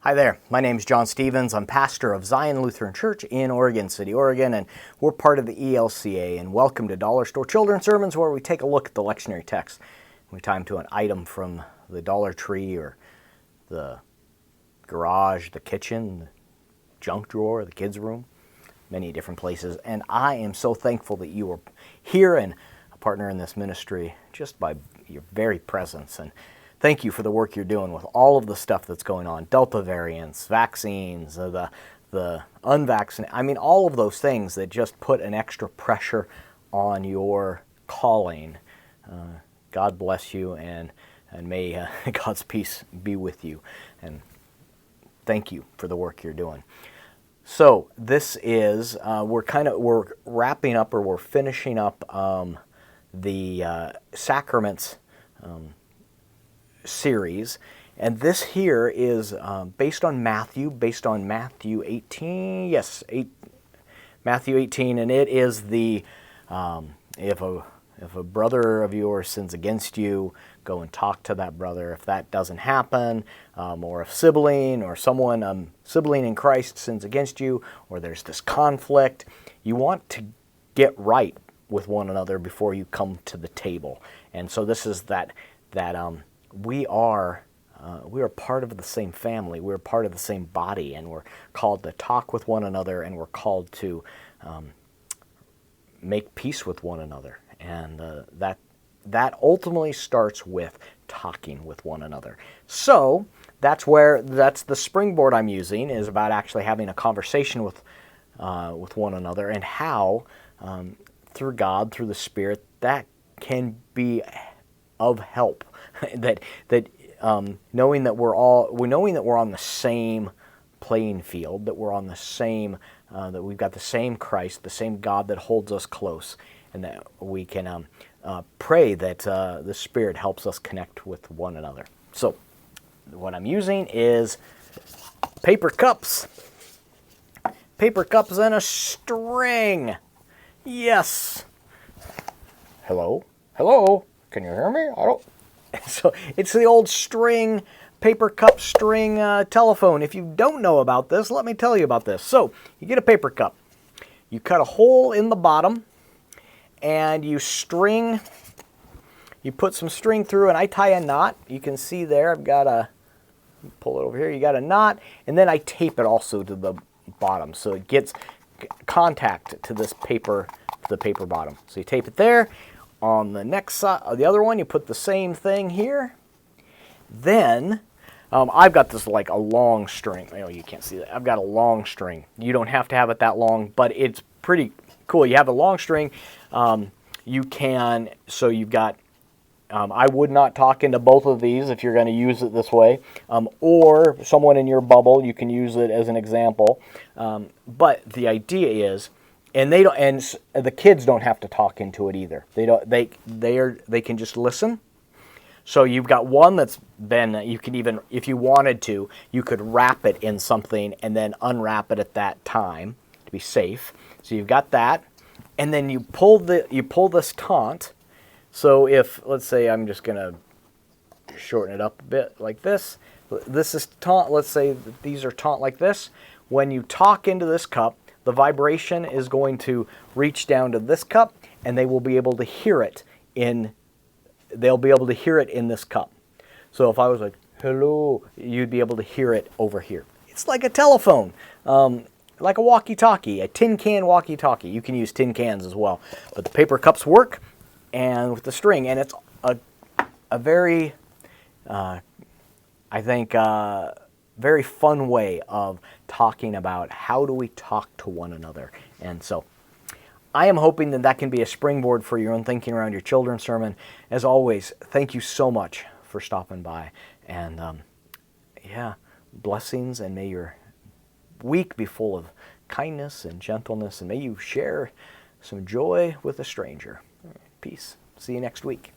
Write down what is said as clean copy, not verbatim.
Hi there, my name is John Stevens. I'm pastor of Zion Lutheran Church in Oregon City, Oregon, and we're part of the ELCA. And welcome to Dollar Store Children's Sermons, where we take a look at the lectionary text. We tie them to an item from the Dollar Tree or the garage, the kitchen, the junk drawer, the kids' room, many different places. And I am so thankful that you are here and a partner in this ministry just by your very presence. And thank you for the work you're doing with all of the stuff that's going on. Delta variants, vaccines, the unvaccinated. I mean, all of those things that just put an extra pressure on your calling. God bless you, and may God's peace be with you. And thank you for the work you're doing. So this is, we're wrapping up, or we're finishing up the sacraments series, and this here is based on Matthew 18. Yes, Matthew 18, and it is the if a brother of yours sins against you, go and talk to that brother. If that doesn't happen, or if sibling or someone sibling in Christ sins against you, or there's this conflict, you want to get right with one another before you come to the table. And so this is that we are part of the same family. We're part of the same body, and we're called to talk with one another, and we're called to make peace with one another. And that ultimately starts with talking with one another. So that's the springboard I'm using, is about actually having a conversation with one another, and how through God, through the Spirit, that can be of help. that knowing that we're on the same playing field, that we're on the same, that we've got the same Christ, the same God that holds us close, and that we can pray that the Spirit helps us connect with one another. So what I'm using is paper cups and a string. Yes. Hello, can you hear me? So it's the old paper cup string telephone. If you don't know about this, let me tell you about this. So you get a paper cup, you cut a hole in the bottom, and you put some string through, and I tie a knot. You can see there, pull it over here, you got a knot, and then I tape it also to the bottom, so it gets contact to the paper bottom. So you tape it there. On the next side, the other one, you put the same thing here. Then, I've got this like a long string. Oh, you can't see that. I've got a long string. You don't have to have it that long, but it's pretty cool. You have a long string. So you've got, I would not talk into both of these if you're going to use it this way. Or someone in your bubble, you can use it as an example. But the idea is, and the kids don't have to talk into it either. They can just listen. So you've got one that's been, you can even, if you wanted to, you could wrap it in something and then unwrap it at that time to be safe. So you've got that, and then you pull this taunt. So if, let's say, I'm just gonna shorten it up a bit like this. This is taunt. Let's say that these are taunt like this. When you talk into this cup, the vibration is going to reach down to this cup, and they will be able to hear it in this cup. So if I was like, hello, you'd be able to hear it over here. It's like a telephone, like a walkie-talkie, a tin can walkie-talkie. You can use tin cans as well. But the paper cups work, and with the string, and it's a very, I think, very fun way of talking about how do we talk to one another. And so I am hoping that can be a springboard for your own thinking around your children's sermon. As always, thank you so much for stopping by. And blessings, and may your week be full of kindness and gentleness, and may you share some joy with a stranger. Peace. See you next week.